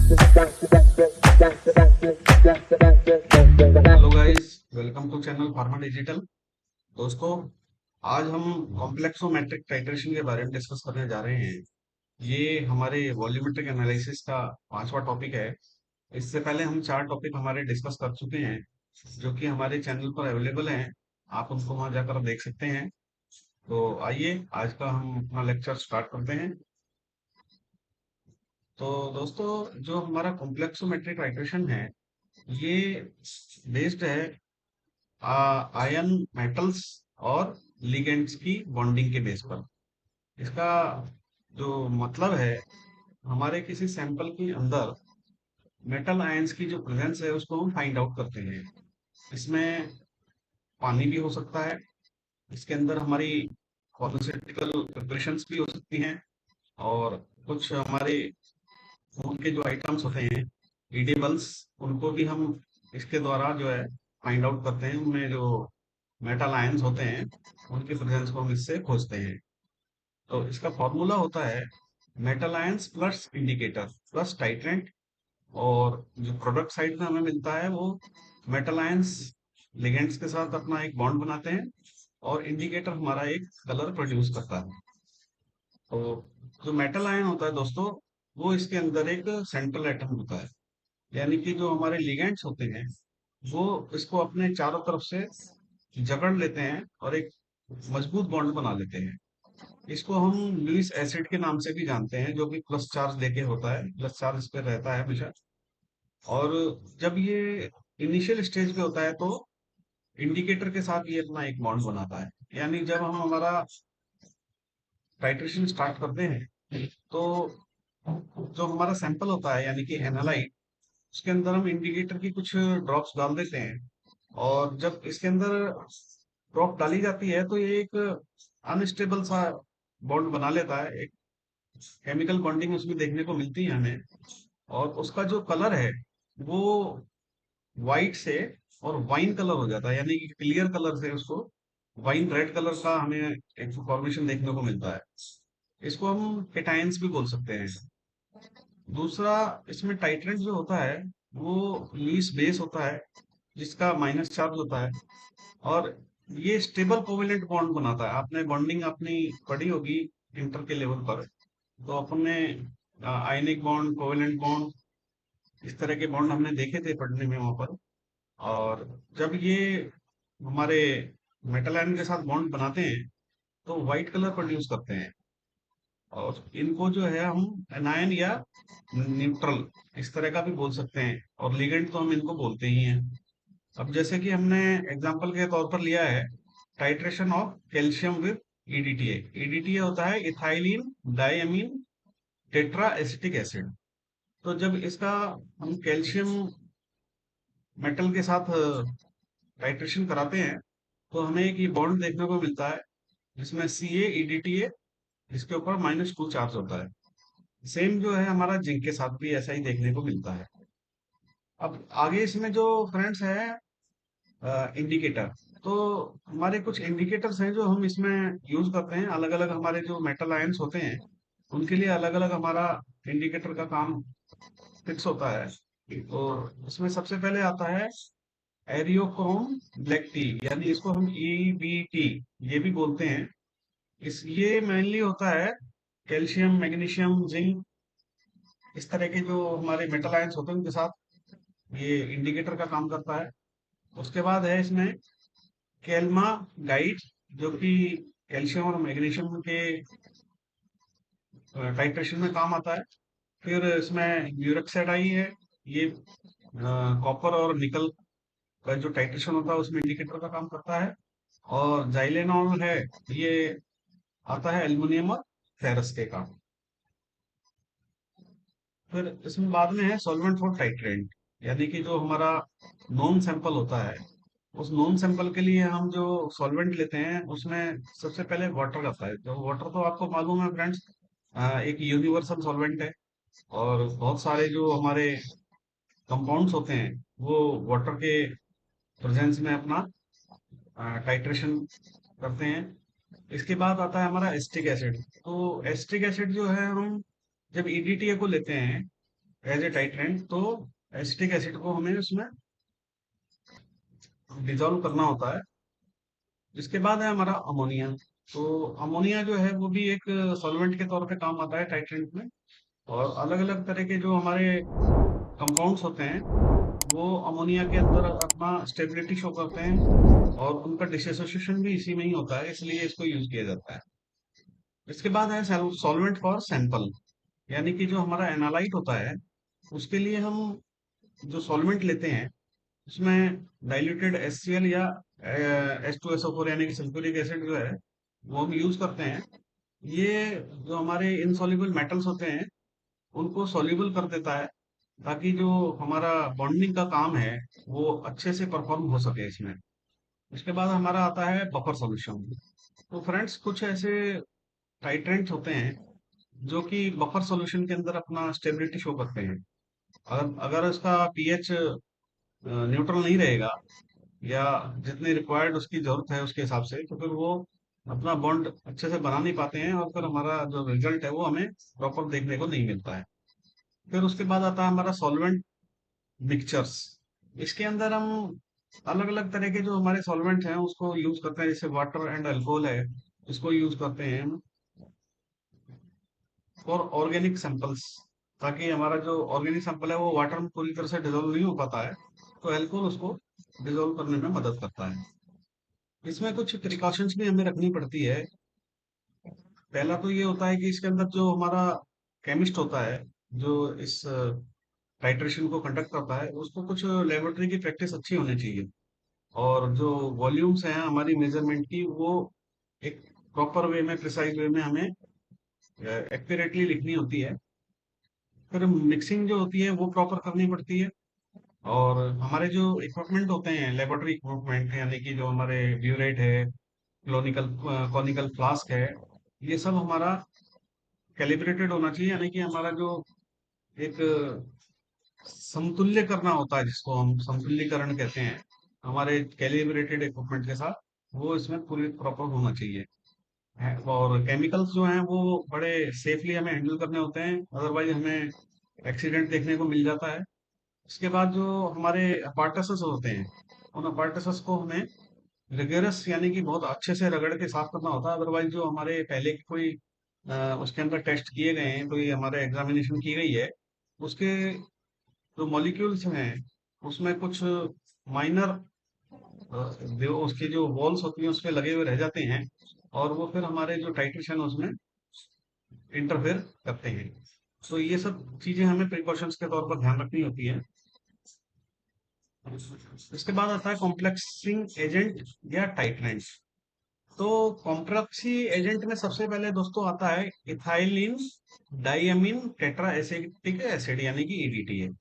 Hello guys, welcome to channel pharma digital. दोस्तों, आज हम कॉम्प्लेक्सोमेट्रिक टाइट्रेशन के बारे में डिस्कस करने जा रहे हैं। ये हमारे वॉल्यूमेट्रिक एनालिसिस का पांचवा टॉपिक है। इससे पहले हम चार टॉपिक हमारे डिस्कस कर चुके हैं, जो कि हमारे चैनल पर अवेलेबल हैं। आप उनको वहां जाकर देख सकते हैं। तो आइए आज का हम अपना लेक्चर स्टार्ट करते हैं। तो दोस्तों, जो हमारा कॉम्प्लेक्सोमेट्रिक टाइट्रेशन है, ये बेस्ड है आयन मेटल्स और लिगेंड्स की बॉन्डिंग के बेस पर। इसका जो मतलब है, हमारे किसी सैंपल के अंदर मेटल आयंस की जो प्रेजेंस है उसको हम फाइंड आउट करते हैं। इसमें पानी भी हो सकता है, इसके अंदर हमारी फार्मास्यूटिकल प्रिपरेशंस भी हो सकती हैं, और कुछ हमारे फूड के जो आइटम्स होते हैं, ईडेबल्स, उनको भी हम इसके द्वारा जो है फाइंड आउट करते हैं। उनमें जो मेटल आयंस होते हैं, उनकी प्रेजेंस को हम इससे खोजते हैं। तो इसका फॉर्मूला होता है metal ions plus indicator plus titrant. और जो प्रोडक्ट साइड में हमें मिलता है वो मेटल आयंस लिगेंड्स के साथ अपना एक बॉन्ड बनाते हैं, और इंडिकेटर हमारा एक कलर प्रोड्यूस करता है। तो जो मेटल आयन होता है दोस्तों, वो इसके अंदर एक सेंट्रल एटम होता है। यानी कि जो हमारे लिगेंड्स होते हैं, वो इसको अपने चारों तरफ से जकड़ लेते हैं और एक मजबूत बॉन्ड बना लेते हैं। इसको हम लुईस एसिड के नाम से भी जानते हैं, जो कि प्लस चार्ज लेके होता है, प्लस चार्ज इस पे रहता है हमेशा। और जब ये इनिशियल स्टेज पे होता है, तो इंडिकेटर के साथ ये अपना एक बॉन्ड बनाता है। यानी जब हम हमारा टाइट्रेशन स्टार्ट करते हैं, तो जो हमारा सैंपल होता है यानी कि एनालाइट, उसके अंदर हम इंडिकेटर की कुछ ड्रॉप्स डाल देते हैं। और जब इसके अंदर ड्रॉप डाली जाती है, तो ये एक अनस्टेबल सा बॉन्ड बना लेता है। एक केमिकल बॉन्डिंग उसमें देखने को मिलती है हमें। और उसका जो कलर है, वो वाइट से और वाइन कलर हो जाता है, यानी कि क्लियर कलर से उसको वाइन रेड कलर का हमें एक फॉर्मेशन देखने को मिलता है। इसको हम केटायंस भी बोल सकते हैं। दूसरा, इसमें टाइट्रेंट जो होता है, वो लुईस बेस होता है, जिसका माइनस चार्ज होता है। और ये स्टेबल कोवेलेंट बॉन्ड बनाता है। आपने बॉन्डिंग अपनी पढ़ी होगी इंटर के लेवल पर। तो अपने आयनिक बॉन्ड, कोवेलेंट बॉन्ड, इस तरह के बॉन्ड हमने देखे थे पढ़ने में वहां पर। और जब ये हमारे मेटल आयन के साथ बॉन्ड बनाते हैं, तो व्हाइट कलर प्रोड्यूस करते हैं। और इनको जो है हम एनायन या न्यूट्रल, इस तरह का भी बोल सकते हैं। और लिगेंड तो हम इनको बोलते ही हैं। अब जैसे कि हमने एग्जांपल के तौर पर लिया है titration of calcium with EDTA. EDTA होता है ethylene diamine tetra acetic acid. तो जब इसका हम कैल्शियम मेटल के साथ टाइट्रेशन कराते हैं, तो हमें एक ये बॉन्ड देखने को मिलता है, जिसमें सी ए ईडीटीए, इसके ऊपर -2 चार्ज होता है। सेम जो है हमारा जिंक के साथ भी ऐसा ही देखने को मिलता है। अब आगे इसमें जो फ्रेंड्स है इंडिकेटर, तो हमारे कुछ इंडिकेटर्स हैं जो हम इसमें यूज करते हैं। अलग अलग हमारे जो मेटल आयंस होते हैं, उनके लिए अलग अलग हमारा इंडिकेटर का काम फिक्स होता है। तो इसमें सबसे पहले आता है एरियोक्रोम ब्लैक टी, यानी इसको हम ईबीटी ये भी बोलते हैं। ये मेनली होता है कैल्शियम, मैग्नीशियम, जिंक, इस तरह के जो हमारे मेटल आयंस होते हैं उनके साथ ये इंडिकेटर का काम करता है। उसके बाद है इसमें कैल्मा गाइड, जो कि कैल्शियम और मैग्नीशियम के टाइट्रेशन में काम आता है। फिर इसमें यूरेक्साइड आई है, ये कॉपर और निकल का जो टाइट्रेशन होता है उसमें इंडिकेटर का काम करता है। और जाइलेनॉल है, ये आता है एल्युमिनियम और फेरस के काम। फिर इसमें बाद में है सॉल्वेंट फॉर टाइट्रेंट, यानी कि जो हमारा नॉन सैंपल होता है, उस नॉन सैंपल के लिए हम जो सॉल्वेंट लेते हैं, उसमें सबसे पहले वाटर आता है। तो वाटर तो आपको मालूम है फ्रेंड्स, एक यूनिवर्सल सॉल्वेंट है। और बहुत सारे जो हमारे कंपाउंड्स होते हैं, वो वाटर के प्रेजेंस में अपना टाइट्रेशन करते हैं। इसके बाद आता है हमारा एस्टिक एसिड। तो एस्टिक एसिड जो है, हम जब ईडीटीए को लेते हैं, एज ए टाइट्रेंट, तो एसिटिक एसिड को हमें उसमें डिजोल्व करना होता है। इसके बाद है हमारा अमोनिया। तो अमोनिया जो है वो भी एक सॉल्वेंट के तौर पे काम आता है टाइट्रेंट में। और अलग अलग तरह के जो हमारे कंपाउंड्स होते हैं वो अमोनिया के अंदर अपना स्टेबिलिटी शो करते हैं, और उनका डिसोसिएशन भी इसी में ही होता है, इसलिए इसको यूज किया जाता है। इसके बाद है सॉल्वेंट फॉर सैंपल, यानी कि जो हमारा एनालाइट होता है उसके लिए हम जो सॉल्वेंट लेते हैं उसमें डाइल्यूटेड HCl या H2SO4 यानी कि सल्फ्यूरिक एसिड जो है वो हम यूज करते हैं। ये जो हमारे इनसॉल्युबल मेटल्स होते हैं उनको सॉल्युबल कर देता है, ताकि जो हमारा बॉन्डिंग का काम है वो अच्छे से परफॉर्म हो सके इसमें। उसके बाद हमारा आता है बफर सॉल्यूशन। तो फ्रेंड्स, कुछ ऐसे टाइट्रेंट्स होते हैं जो कि बफर सॉल्यूशन के अंदर अपना स्टेबिलिटी शो करते हैं। अगर अगर उसका पीएच न्यूट्रल नहीं रहेगा या जितनी रिक्वायर्ड उसकी जरूरत है उसके हिसाब से, तो फिर वो अपना बॉन्ड अच्छे से बना नहीं पाते हैं, और फिर हमारा जो रिजल्ट है वो हमें प्रॉपर देखने को नहीं मिलता है। फिर उसके बाद आता है हमारा सॉल्वेंट मिक्सचर्स। इसके अंदर हम अलग अलग तरह के जो हमारे सॉल्वेंट हैं उसको यूज करते हैं, जैसे वाटर एंड अल्कोहल है, इसको यूज करते हैं हम फॉर ऑर्गेनिक सैंपल्स। ताकि हमारा जो ऑर्गेनिक सैंपल है वो वाटर में पूरी तरह से डिजोल्व नहीं हो पाता है, तो अल्कोहल उसको डिजोल्व करने में मदद करता है। इसमें कुछ प्रिकॉशंस भी हमें रखनी पड़ती है। पहला तो ये होता है कि इसके अंदर जो हमारा केमिस्ट होता है जो इस टाइट्रेशन को कंडक्ट करता है, उसको कुछ लेबोरेटरी की प्रैक्टिस अच्छी होनी चाहिए। और जो वॉल्यूम्स हैं हमारी मेजरमेंट की, वो एक प्रॉपर वे में, प्रिसाइज वे में हमें एक्यूरेटली लिखनी होती है। फिर मिक्सिंग जो होती है वो प्रॉपर करनी पड़ती है। और हमारे जो इक्विपमेंट होते हैं, लेबोरेटरी इक्विपमेंट, यानी कि जो हमारे ब्यूरेट है, क्लोनिकल कॉनिकल फ्लास्क है, ये सब हमारा कैलिब्रेटेड होना चाहिए। यानी कि हमारा जो एक समतुल्य करना होता है, जिसको हम समतुल्यकरण कहते हैं, हमारे कैलिब्रेटेड इक्विपमेंट के साथ, वो इसमें पूरी प्रॉपर होना चाहिए और केमिकल्स जो हैं वो बड़े सेफली हमें हैंडल करने होते हैं, अदरवाइज हमें एक्सीडेंट देखने को मिल जाता है। इसके बाद जो हमारे अपार्टसेस होते हैं, उन अपार्टसेस को हमें रिगरस यानी कि बहुत अच्छे से रगड़ के साफ करना होता है, अदरवाइज जो हमारे पहले की कोई उसके अंदर टेस्ट किए गए हैं, तो ये हमारे एग्जामिनेशन की गई है, उसके जो मॉलिक्यूल्स हैं उसमें कुछ माइनर जो उसकी जो वॉल्स होती हैं उस पे लगे हुए रह जाते हैं, और वो फिर हमारे जो टाइट्रेशन है उसमें इंटरफेयर करते हैं। तो ये सब चीजें हमें प्रिकॉशंस के तौर पर ध्यान रखनी होती है। इसके बाद आता है कॉम्प्लेक्सिंग एजेंट या टाइट्रेंट। तो कॉम्प्लेक्सी एजेंट में सबसे पहले दोस्तों आता है इथाइलिन डाइअमीन टेट्रा एसिटिक एसिड, यानी कि ईडीटी है।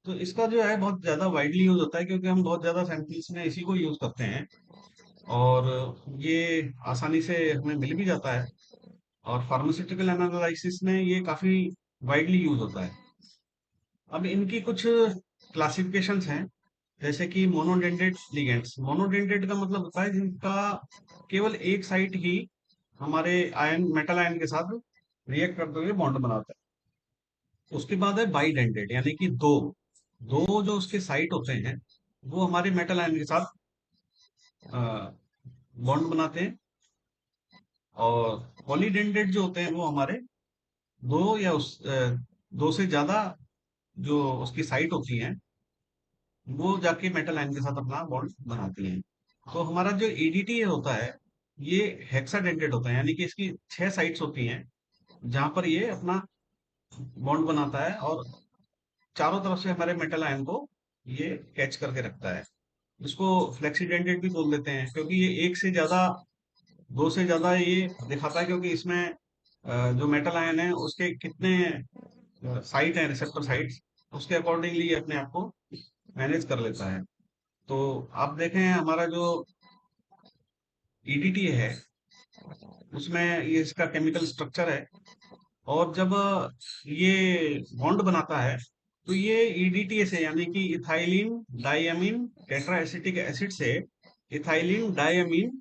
तो इसका जो है बहुत ज्यादा वाइडली यूज होता है, क्योंकि हम बहुत ज्यादा सैंपल्स में इसी को यूज करते हैं, और ये आसानी से हमें मिल भी जाता है। और फार्मास्यूटिकल एनालिसिस में ये काफी वाइडली यूज होता है। अब इनकी कुछ क्लासिफिकेशंस हैं, जैसे कि मोनोडेंडेट लिगेंड्स। मोनोडेंडेट का मतलब होता है जिनका केवल एक साइड ही हमारे आयन, मेटल आयन के साथ रिएक्ट करते हुए बॉन्ड बनाता है। उसके बाद है बाइडेंडेट, यानी कि दो दो जो उसके साइड होते हैं वो हमारे मेटल आयन के साथ बॉन्ड बनाते हैं। और पॉलीडेंडेट जो होते हैं वो हमारे दो या दो से ज्यादा जो उसकी साइट होती हैं वो जाके मेटल आयन के साथ अपना बॉन्ड बनाती हैं। तो हमारा जो ईडीटी होता है ये हेक्साडेंटेड होता है, यानी कि इसकी 6 साइट्स होती हैं जहां पर ये अपना बॉन्ड बनाता है, और चारों तरफ से हमारे मेटल आयन को ये कैच करके रखता है। इसको फ्लेक्सीडेंटेड भी बोल देते हैं, क्योंकि ये एक से ज्यादा, दो से ज्यादा ये दिखाता है, क्योंकि इसमें जो मेटल आयन है उसके कितने साइट है, रिसेप्टर साइट्स, उसके अकॉर्डिंगली ये अपने आप को मैनेज कर लेता है। तो आप देखें हमारा जो ईडीटी है उसमें ये इसका केमिकल स्ट्रक्चर है, और जब ये बॉन्ड बनाता है तो ये ईडीटी से, यानी कि इथाइलिन डाइअमीन टेट्रा एसिटिक एसिड से इथाइलिन डाइअमीन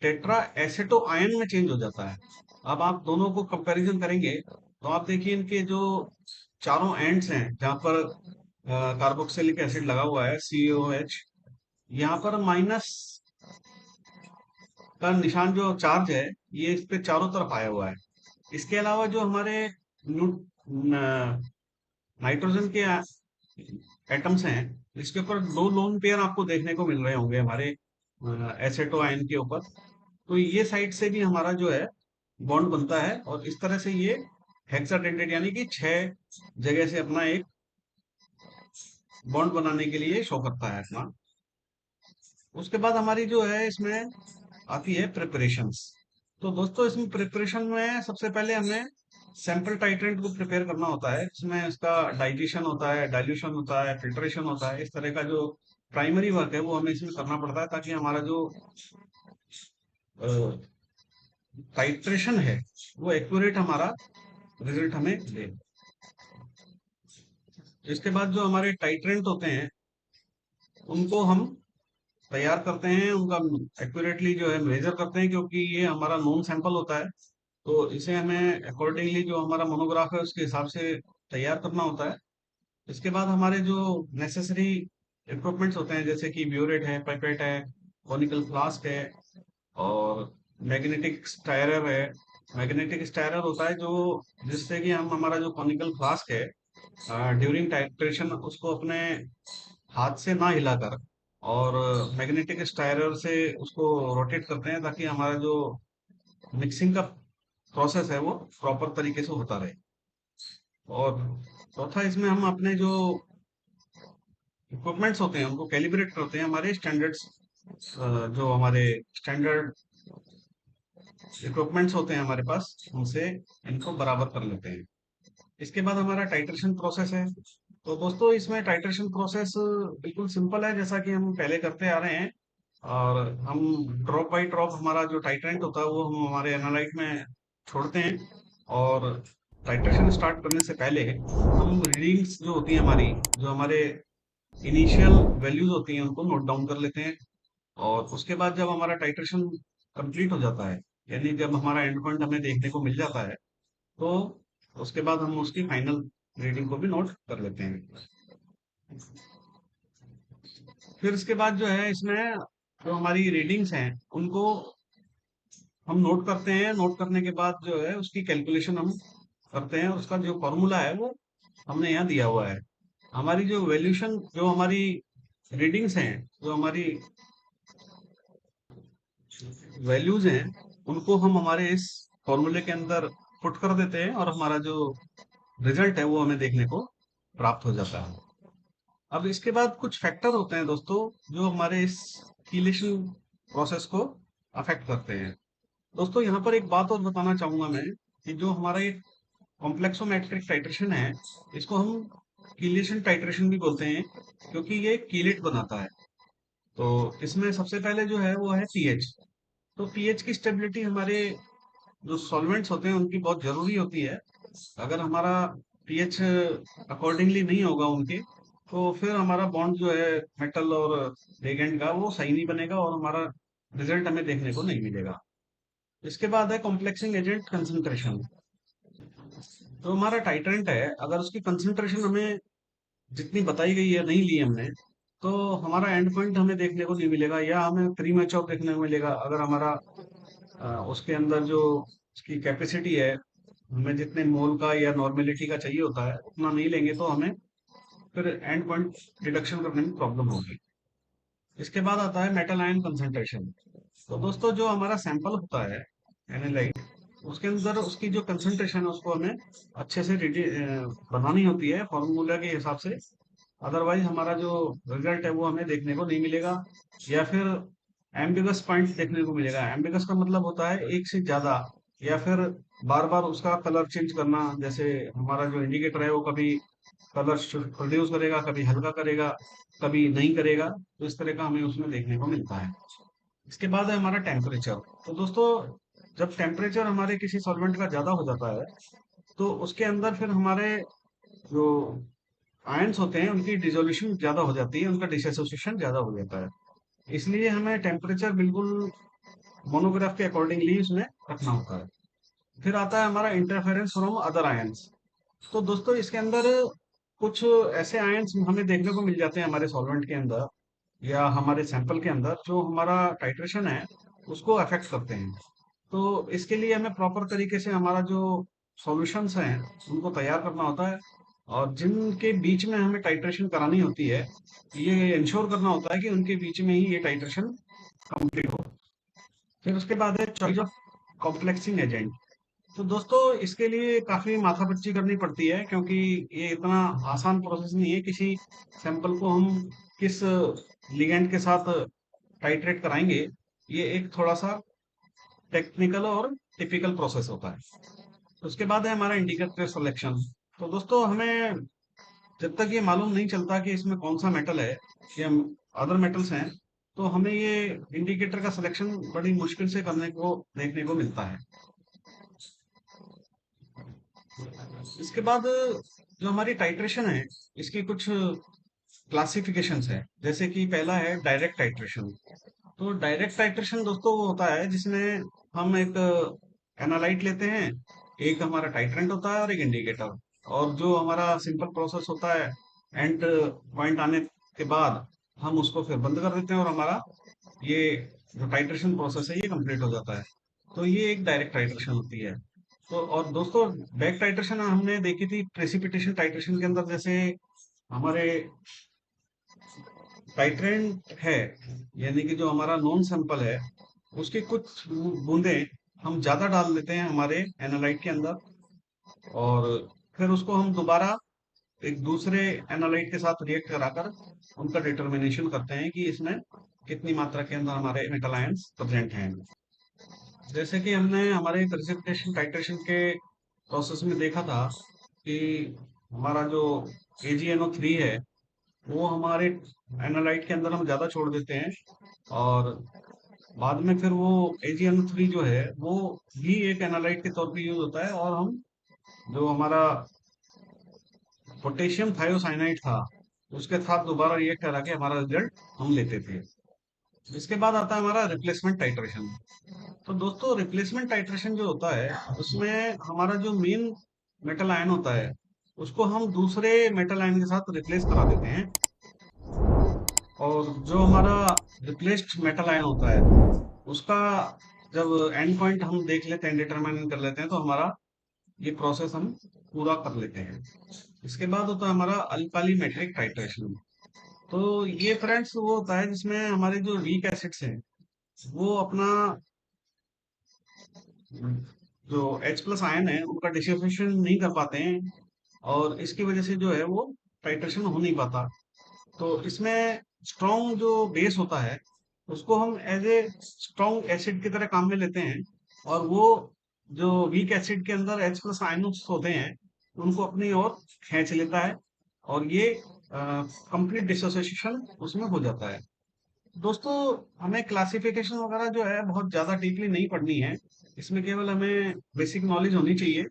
टेट्रा एसिटो आयन में चेंज हो जाता है। अब आप दोनों को कंपैरिजन करेंगे तो आप देखिए इनके जो चारों एंड्स हैं जहाँ पर कार्बोक्सिलिक एसिड लगा हुआ है COH, यहाँ पर माइनस का निशान जो चार्ज है ये इस पे चारों तरफ आया हुआ है। इसके अलावा जो हमारे नाइट्रोजन के एटम्स हैं, इसके ऊपर दो लोन पेयर आपको देखने को मिल रहे होंगे हमारे एसेटो आयन के ऊपर। तो ये साइड से भी हमारा जो है बॉन्ड बनता है और इस तरह से ये हेक्साडेंडेड यानी कि 6 जगह से अपना एक बॉन्ड बनाने के लिए शो करता है अपना। उसके बाद हमारी जो है इसमें आती है प्रिपरेशंस। तो दोस्तों इसमें प्रिपरेशन में सबसे पहले हमें सैंपल टाइट्रेंट को प्रिपेयर करना होता है, जिसमें इसका डाइजेशन होता है, डाइल्यूशन होता है, फिल्ट्रेशन होता है। इस तरह का जो प्राइमरी वर्क है वो हमें इसमें करना पड़ता है ताकि हमारा जो टाइट्रेशन है वो एक्यूरेट हमारा रिजल्ट हमें दे। इसके बाद जो हमारे टाइट्रेंट होते हैं उनको हम तैयार करते हैं, उनका एक्यूरेटली जो है मेजर करते हैं, क्योंकि ये हमारा नॉन सैंपल होता है। तो इसे हमें अकॉर्डिंगली जो हमारा मोनोग्राफ है उसके हिसाब से तैयार करना होता है। इसके बाद हमारे जो नेसेसरी इक्विपमेंट्स होते हैं जैसे कि ब्यूरेट है, पाइपेट है, कॉनिकल फ्लास्क है और मैग्नेटिक स्टायरर है। मैग्नेटिक स्टायरर होता है जो जिससे कि हम हमारा जो कॉनिकल फ्लास्क है ड्यूरिंग टाइट्रेशन उसको अपने हाथ से ना हिलाकर और मैग्नेटिक स्टायरर से उसको रोटेट करते हैं ताकि हमारा जो मिक्सिंग का प्रोसेस है वो प्रॉपर तरीके से होता रहे। और चौथा इसमें हम अपने जो इक्विपमेंट्स होते हैं उनको कैलिब्रेट करते हैं हमारे स्टैंडर्ड्स, जो हमारे स्टैंडर्ड इक्विपमेंट्स होते हैं हमारे पास उनसे इनको बराबर कर लेते हैं। इसके बाद हमारा टाइट्रेशन प्रोसेस है। तो दोस्तों इसमें टाइट्रेशन प्रोसेस बिल्कुल सिंपल है, जैसा कि हम पहले करते आ रहे हैं। और हम ड्रॉप बाय ड्रॉप हमारा जो टाइट्रेंट होता है वो हम हमारे एनालाइट में छोड़ते हैं। और टाइट्रेशन स्टार्ट करने से पहले हम रीडिंग्स जो होती हैं हमारी, जो हमारे इनिशियल वैल्यूज होती हैं उनको नोट डाउन कर लेते हैं। और उसके बाद जब हमारा टाइट्रेशन कंप्लीट हो जाता है, यानी जब हमारा एंड पॉइंट हमें देखने को मिल जाता है, तो उसके बाद हम उसकी फाइनल रीडिंग को भी नोट कर लेते हैं। फिर इसके बाद जो है इसमें जो हमारी रीडिंग्स हैं उनको हम नोट करते हैं। नोट करने के बाद जो है उसकी कैलकुलेशन हम करते हैं। उसका जो फॉर्मूला है वो हमने यहाँ दिया हुआ है। हमारी जो वैल्यूशन जो हमारी रीडिंग्स हैं, जो हमारी वैल्यूज हैं, उनको हम हमारे इस फॉर्मूले के अंदर पुट कर देते हैं और हमारा जो रिजल्ट है वो हमें देखने को प्राप्त हो जाता है। अब इसके बाद कुछ फैक्टर होते हैं दोस्तों जो हमारे इस कीलेशन प्रोसेस को अफेक्ट करते हैं। दोस्तों यहाँ पर एक बात और बताना चाहूंगा मैं कि जो हमारा ये कॉम्प्लेक्सोमेट्रिक टाइट्रेशन है इसको हम कीलेशन टाइट्रेशन भी बोलते हैं, क्योंकि ये कीलेट बनाता है। तो इसमें सबसे पहले जो है वो है पीएच। तो पीएच की स्टेबिलिटी हमारे जो सॉल्वेंट्स होते हैं उनकी बहुत जरूरी होती है। अगर हमारा पीएच अकॉर्डिंगली नहीं होगा उनके, तो फिर हमारा बॉन्ड जो है मेटल और लिगेंड का वो सही नहीं बनेगा और हमारा रिजल्ट हमें देखने को नहीं मिलेगा। इसके बाद है कॉम्प्लेक्सिंग एजेंट कंसंट्रेशन। जो हमारा टाइट्रेंट है अगर उसकी कंसंट्रेशन हमें जितनी बताई गई है नहीं ली हमने, तो हमारा एंड पॉइंट हमें देखने को नहीं मिलेगा या हमें प्री मैच्योर देखने को मिलेगा। अगर हमारा उसके अंदर जो उसकी कैपेसिटी है, हमें जितने मोल का या नॉर्मेलिटी का चाहिए होता है उतना नहीं लेंगे तो हमें फिर एंड पॉइंट डिडक्शन करने में प्रॉब्लम होगी। इसके बाद आता है मेटल आयन कंसंट्रेशन। तो दोस्तों जो हमारा सैंपल होता है एनालाइट, उसके अंदर उसकी जो कंसंट्रेशन है उसको हमें अच्छे से बनानी होती है फॉर्मूला के हिसाब से। अदरवाइज हमारा जो रिजल्ट है वो हमें देखने को नहीं मिलेगा या फिर एम्बिगस पॉइंट देखने को मिलेगा। एम्बिगस का मतलब होता है एक से ज्यादा या फिर बार बार उसका कलर चेंज करना। जैसे हमारा जो इंडिकेटर है वो कभी कलर प्रोड्यूस करेगा, कभी हल्का करेगा, कभी नहीं करेगा। तो इस तरह का हमें उसमें देखने को मिलता है। इसके बाद है हमारा टेम्परेचर। तो दोस्तों जब टेम्परेचर हमारे किसी सॉल्वेंट का ज्यादा हो जाता है तो उसके अंदर फिर हमारे जो आयंस होते हैं उनकी डिसोल्यूशन ज्यादा हो जाती है, उनका डिसोसिएशन ज्यादा हो जाता है। इसलिए हमें टेम्परेचर बिल्कुल मोनोग्राफ के अकॉर्डिंगली इसमें रखना होता है। फिर आता है हमारा इंटरफेरेंस फ्रॉम अदर आयंस। तो दोस्तों इसके अंदर कुछ ऐसे आयंस हमें देखने को मिल जाते हैं हमारे सॉल्वेंट के अंदर या हमारे सैंपल के अंदर जो हमारा टाइट्रेशन है उसको अफेक्ट करते हैं। तो इसके लिए हमें प्रॉपर तरीके से हमारा जो सॉल्यूशंस हैं उनको तैयार करना होता है और जिनके बीच में हमें टाइट्रेशन करानी होती है ये इंश्योर करना होता है कि उनके बीच में ही ये टाइट्रेशन कंप्लीट हो। फिर उसके बाद है चॉइस ऑफ कॉम्प्लेक्सिंग एजेंट। तो दोस्तों इसके लिए काफी माथापच्ची करनी पड़ती है क्योंकि ये इतना आसान प्रोसेस नहीं है। किसी सैंपल को हम किस लिगेंड के साथ टाइट्रेट कराएंगे, ये एक थोड़ा सा टेक्निकल और टिपिकल प्रोसेस होता है। उसके बाद है हमारा इंडिकेटर सिलेक्शन। तो दोस्तों हमें जब तक ये मालूम नहीं चलता कि इसमें कौन सा मेटल है या अदर मेटल्स हैं, तो हमें ये इंडिकेटर का सिलेक्शन बड़ी मुश्किल से करने को देखने को मिलता है। इसके बाद जो हमारी टाइट्रेशन है इसकी कुछ क्लासिफिकेशंस है। जैसे कि पहला है डायरेक्ट टाइट्रेशन। तो डायरेक्ट टाइट्रेशन दोस्तों वो होता है जिसमें हम एक एनालाइट लेते हैं, एक हमारा टाइट्रेंट होता है और एक इंडिकेटर, और जो हमारा सिंपल प्रोसेस होता है एंड पॉइंट आने के बाद हम उसको फिर बंद कर देते हैं और हमारा ये जो टाइट्रेशन प्रोसेस है ये कंप्लीट हो जाता है। तो ये एक डायरेक्ट टाइट्रेशन होती है। तो और दोस्तों बैक टाइट्रेशन हमने देखी थी प्रेसिपिटेशन टाइट्रेशन के अंदर। जैसे हमारे टाइट्रेंट है यानी कि जो हमारा नॉन सैंपल है उसकी कुछ बूंदें हम ज्यादा डाल देते हैं हमारे एनालाइट के अंदर, और फिर उसको हम दोबारा एक दूसरे एनालाइट के साथ रिएक्ट कराकर उनका डिटर्मिनेशन करते हैं कि इसमें कितनी मात्रा के अंदर हमारे मेटल आयंस प्रेजेंट हैं। जैसे कि हमने हमारे प्रेसिपिटेशन टाइट्रेशन के प्रोसेस में देखा था कि हमारा जो AgNO3 है वो हमारे एनालाइट के अंदर हम ज्यादा छोड़ देते हैं, और बाद में फिर वो AgNO3 जो है वो भी एक एनालाइट के तौर पे यूज होता है, और हम जो हमारा पोटेशियम थायोसाइनाइड था उसके साथ दोबारा रिएक्ट करा के हमारा रिजल्ट हम लेते थे। इसके बाद आता है हमारा रिप्लेसमेंट टाइट्रेशन। तो दोस्तों रिप्लेसमेंट टाइट्रेशन जो होता है उसमें हमारा जो मेन मेटल आयन होता है उसको हम दूसरे मेटल आयन के साथ रिप्लेस करा देते हैं, और जो हमारा रिप्लेस्ड मेटल आयन होता है उसका जब एंड पॉइंट हम देख लेते हैं, डिटरमाइन कर लेते हैं, तो हमारा ये प्रोसेस हम पूरा कर लेते हैं। इसके बाद होता है हमारा अल्कालीमेट्रिक टाइट्रेशन। तो ये फ्रेंड्स वो होता है जिसमें हमारे जो वीक एसिड्स हैं वो अपना जो H+ आयन है उनका डिसोसिएशन नहीं कर पाते हैं, और इसकी वजह से जो है वो टाइट्रेशन हो नहीं पाता। तो इसमें स्ट्रॉन्ग जो बेस होता है उसको हम एज ए स्ट्रॉन्ग एसिड की तरह काम में लेते हैं, और वो जो वीक एसिड के अंदर H+ आयन्स होते हैं उनको अपनी ओर खींच लेता है, और ये कंप्लीट डिसोसिएशन उसमें हो जाता है। दोस्तों हमें क्लासिफिकेशन वगैरह जो है बहुत ज्यादा डीपली नहीं पढ़नी है, इसमें केवल हमें बेसिक नॉलेज होनी चाहिए,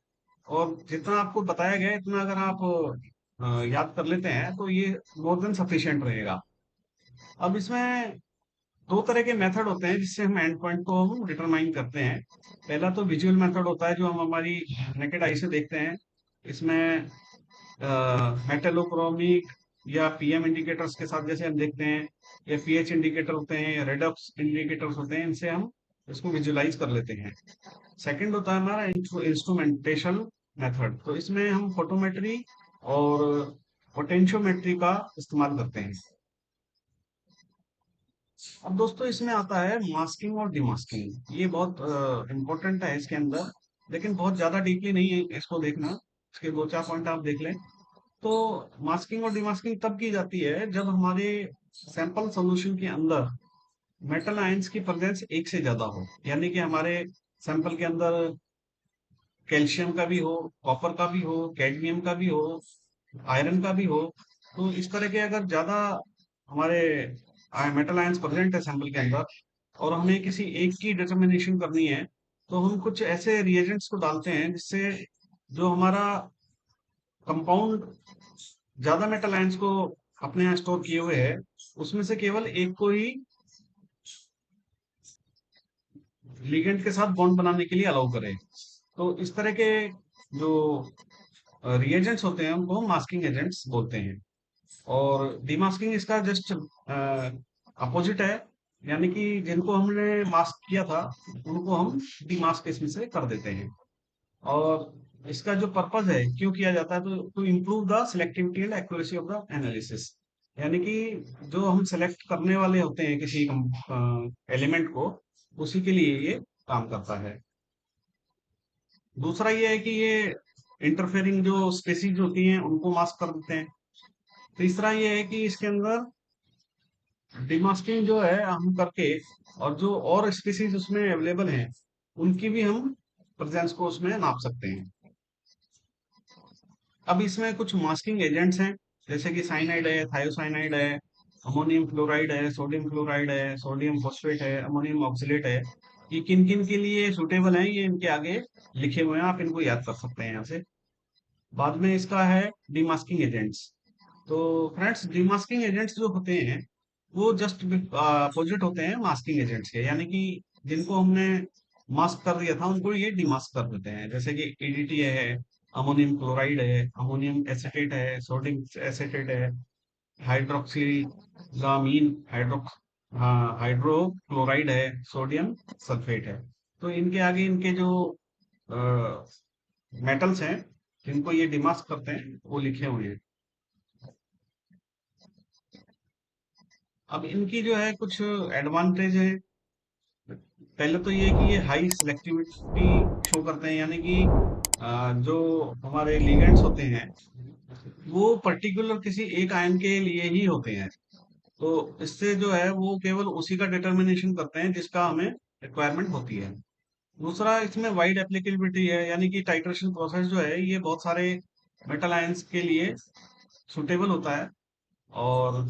और जितना आपको बताया गया है इतना अगर आप याद कर लेते हैं तो ये मोर देन सफिशिएंट रहेगा। अब इसमें दो तरह के मेथड होते हैं जिससे हम एंड पॉइंट को हम डिटरमाइन करते हैं। पहला तो विजुअल मेथड होता है जो हम हमारी नेकेड आई से देखते हैं। इसमें मेटेलोक्रोमिक या PM इंडिकेटर्स के साथ जैसे हम देखते हैं, या pH इंडिकेटर होते हैं या रेडॉक्स इंडिकेटर्स होते हैं, इनसे हम इसको विजुलाइज कर लेते हैं। सेकंड होता है हमारा इंस्ट्रूमेंटेशन मेथड। तो इसमें हम फोटोमेट्री और पोटेंशियोमेट्री का इस्तेमाल करते हैं। अब दोस्तों इसमें आता है मास्किंग और डिमास्किंग। ये बहुत इंपॉर्टेंट है इसके अंदर, लेकिन बहुत ज्यादा डीपली नहीं है इसको देखना। इसके दो चार पॉइंट आप देख लें। तो मास्किंग और डिमास्किंग तब की जाती है जब हमारे सैंपल सॉल्यूशन के अंदर मेटल आयंस की प्रेजेंस एक से ज्यादा हो, यानी कि हमारे सैंपल के अंदर कैल्शियम का भी हो, कॉपर का भी हो, कैडमियम का भी हो, आयरन का भी हो। तो इस तरह के अगर ज्यादा हमारे मेटल आयंस प्रेजेंट है सैंपल के अंदर और हमें किसी एक की डिटर्मिनेशन करनी है, तो हम कुछ ऐसे रिएजेंट्स को डालते हैं जिससे जो हमारा कंपाउंड ज्यादा मेटल आयंस को अपने यहाँ स्टोर किए हुए है उसमें से केवल एक को ही लिगेंड के साथ बॉन्ड बनाने के लिए अलाउ करें। तो इस तरह के जो रिएजेंट्स होते हैं उनको मास्किंग एजेंट्स बोलते हैं। और डीमास्किंग इसका जस्ट अपोजिट है, यानी कि जिनको हमने मास्क किया था उनको हम डीमास्क इसमें से कर देते हैं। और इसका जो पर्पस है क्यों किया जाता है, तो to improve the selectivity and accuracy of the analysis, यानी कि जो हम सेलेक्ट करने वाले होते हैं किसी एलिमेंट को, उसी के लिए ये काम करता है। दूसरा ये है कि ये इंटरफेरिंग जो स्पेसीज होती हैं उनको मास्क कर देते हैं। तीसरा ये है कि इसके अंदर डिमास्किंग जो है हम करके, और जो और स्पीसीज उसमें अवेलेबल हैं उनकी भी हम प्रेजेंस को उसमें नाप सकते हैं। अब इसमें कुछ मास्किंग एजेंट्स हैं, जैसे कि साइनाइड है, थायोसाइनाइड है, अमोनियम फ्लोराइड है, सोडियम फ्लोराइड है, सोडियम फॉस्फेट है, अमोनियम ऑक्सलेट है। ये किन किन के लिए सूटेबल हैं ये इनके आगे लिखे हुए हैं, आप इनको याद कर सकते हैं यहाँ से। बाद में इसका है डिमास्किंग एजेंट्स। तो फ्रेंड्स, डिमास्किंग एजेंट्स जो होते हैं वो जस्ट अपोजिट होते हैं मास्किंग एजेंट्स के, यानी कि जिनको हमने मास्क कर दिया था उनको ये डिमास्क कर देते हैं। जैसे कि ईडीटी है, अमोनियम क्लोराइड है, अमोनियम एसिटेट है, सोडियम एसिटेट है, हाइड्रोक्सीगामीन हाइड्रोक्स हाँ हाइड्रोक्लोराइड है, सोडियम सल्फेट है। तो इनके आगे इनके जो मेटल्स हैं जिनको ये डिमास्क करते हैं वो लिखे हुए हैं। अब इनकी जो है कुछ एडवांटेज है। पहले तो ये कि ये हाई सिलेक्टिविटी शो करते हैं, यानी कि जो हमारे लिगेंड्स होते हैं वो पर्टिकुलर किसी एक आयन के लिए ही होते हैं। तो इससे जो है वो केवल उसी का डिटर्मिनेशन करते हैं जिसका हमें रिक्वायरमेंट होती है। दूसरा, इसमें वाइड एप्लीकेबिलिटी है, यानी कि टाइट्रेशन प्रोसेस जो है ये बहुत सारे मेटल आयंस के लिए सुटेबल होता है। और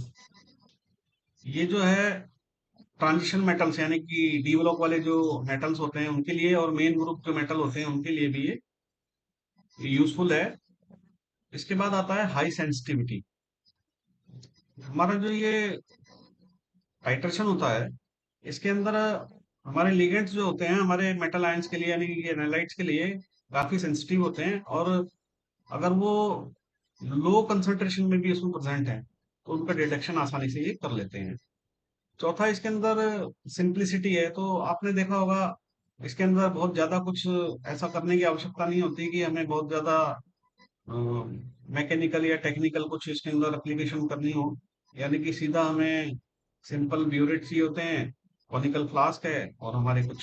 ये जो है ट्रांजिशन मेटल्स, यानी कि डी ब्लॉक वाले जो मेटल्स होते हैं उनके लिए, और मेन ग्रुप जो मेटल होते हैं उनके लिए भी ये यूजफुल है। इसके बाद आता है हाई सेंसिटिविटी। हमारा जो ये टाइट्रेशन होता है इसके अंदर हमारे लिगेंड्स जो होते हैं हमारे मेटल आयंस के लिए, यानी कि एनालाइट्स के लिए काफी सेंसिटिव होते हैं। और अगर वो लो कंसंट्रेशन में भी उसमें प्रेजेंट है तो उनका डिटेक्शन आसानी से ये कर लेते हैं। चौथा, इसके अंदर सिंप्लिसिटी है। तो आपने देखा होगा इसके अंदर बहुत ज्यादा कुछ ऐसा करने की आवश्यकता नहीं होती कि हमें बहुत ज्यादा मैकेनिकल या टेक्निकल कुछ इसके अंदर एप्लीकेशन करनी हो, यानी कि सीधा हमें सिंपल ब्यूरेट चाहिए होते हैं, कॉनिकल फ्लास्क है, और हमारे कुछ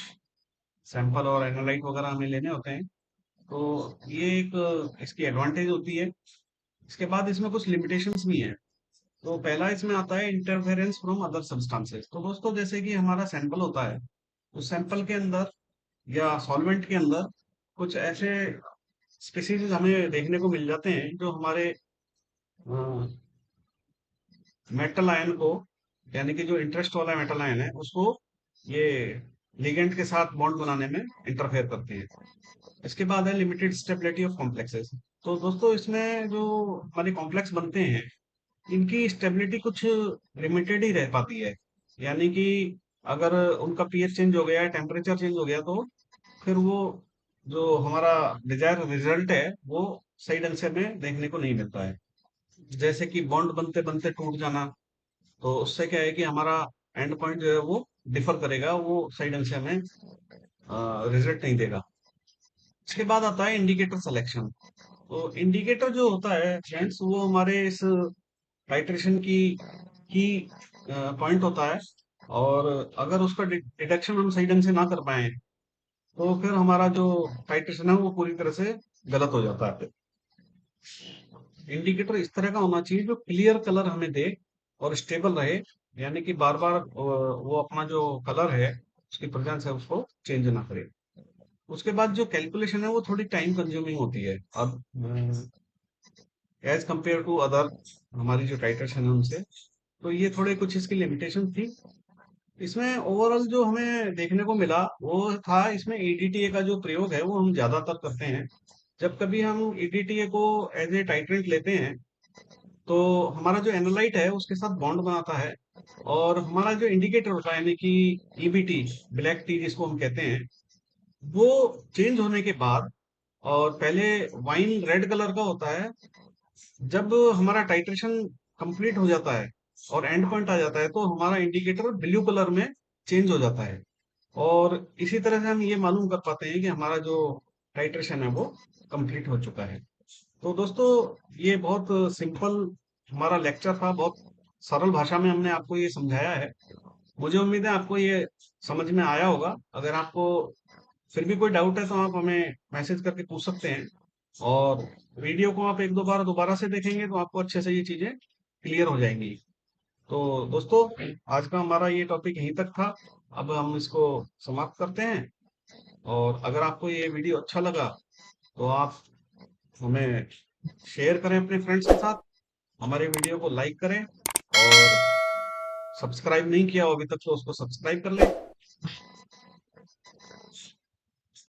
सैंपल और एनालाइट वगैरह हमें लेने होते हैं। तो ये एक इसकी एडवांटेज होती है। इसके बाद इसमें कुछ लिमिटेशंस भी हैं। तो पहला इसमें आता है इंटरफेरेंस फ्रॉम अदर सब्सटेंसेस। तो दोस्तों, जैसे कि हमारा सैंपल होता है, उस सैंपल के अंदर या सॉल्वेंट के अंदर कुछ ऐसे स्पीसीज हमें देखने को मिल जाते हैं जो हमारे मेटल आयन को, यानी कि जो इंटरेस्ट वाला मेटल आयन है उसको ये लिगेंड के साथ बॉन्ड बनाने में इंटरफेयर करते हैं। इसके बाद है लिमिटेड स्टेबिलिटी ऑफ कॉम्प्लेक्सेस। तो दोस्तों, इसमें जो हमारे कॉम्प्लेक्स बनते हैं इनकी स्टेबिलिटी कुछ लिमिटेड ही रह पाती है, यानी कि अगर उनका पीएच चेंज हो गया, टेम्परेचर चेंज हो गया, तो फिर वो जो हमारा डिजायर रिजल्ट है वो सही ढंग से हमें देखने को नहीं मिलता है। जैसे कि बॉन्ड बनते बनते टूट जाना, तो उससे क्या है कि हमारा एंड पॉइंट जो है वो डिफर करेगा, वो सही ढंग से हमें रिजल्ट नहीं देगा। इसके बाद आता है इंडिकेटर सिलेक्शन। तो इंडिकेटर जो होता है फ्रेंड्स वो हमारे इस टाइट्रेशन की पॉइंट होता है। और अगर उसका डिटेक्शन हम सही ढंग से ना कर पाए तो फिर हमारा जो टाइट्रेशन है वो पूरी तरह से गलत हो जाता है। इंडिकेटर इस तरह का होना चाहिए जो क्लियर कलर हमें दे और स्टेबल रहे, यानी कि बार बार वो अपना जो कलर है उसकी प्रेजेंस है उसको चेंज ना करे। उसके बाद जो कैलकुलेशन है वो थोड़ी टाइम कंज्यूमिंग होती है अब एज कंपेयर टू अदर हमारी जो टाइट्रेशन है उनसे। तो ये थोड़े कुछ इसकी लिमिटेशन थी। इसमें ओवरऑल जो हमें देखने को मिला वो था, इसमें ईडीटीए का जो प्रयोग है वो हम ज्यादातर करते हैं जब कभी हम ईडीटीए को एज ए टाइट्रेंट लेते हैं। तो हमारा जो एनालाइट है उसके साथ बॉन्ड बनाता है, और हमारा जो इंडिकेटर होता है, यानी कि ईबीटी, ब्लैक टी जिसको हम कहते हैं, वो चेंज होने के बाद और पहले वाइन रेड कलर का होता है। जब हमारा टाइट्रेशन कंप्लीट हो जाता है और एंड पॉइंट आ जाता है तो हमारा इंडिकेटर ब्लू कलर में चेंज हो जाता है। और इसी तरह से हम ये मालूम कर पाते हैं कि हमारा जो टाइट्रेशन है वो कंप्लीट हो चुका है। तो दोस्तों, ये बहुत सिंपल हमारा लेक्चर था, बहुत सरल भाषा में हमने आपको ये समझाया है। मुझे उम्मीद है आपको ये समझ में आया होगा। अगर आपको फिर भी कोई डाउट है तो आप हमें मैसेज करके पूछ सकते हैं, और वीडियो को आप एक दो बार दोबारा से देखेंगे तो आपको अच्छे से ये चीजें क्लियर हो जाएंगी। तो दोस्तों, आज का हमारा ये टॉपिक यहीं तक था। अब हम इसको समाप्त करते हैं। और अगर आपको ये वीडियो अच्छा लगा तो आप हमें शेयर करें अपने फ्रेंड्स के साथ, हमारे वीडियो को लाइक करें, और सब्सक्राइब नहीं किया हो अभी तक तो उसको सब्सक्राइब कर लें।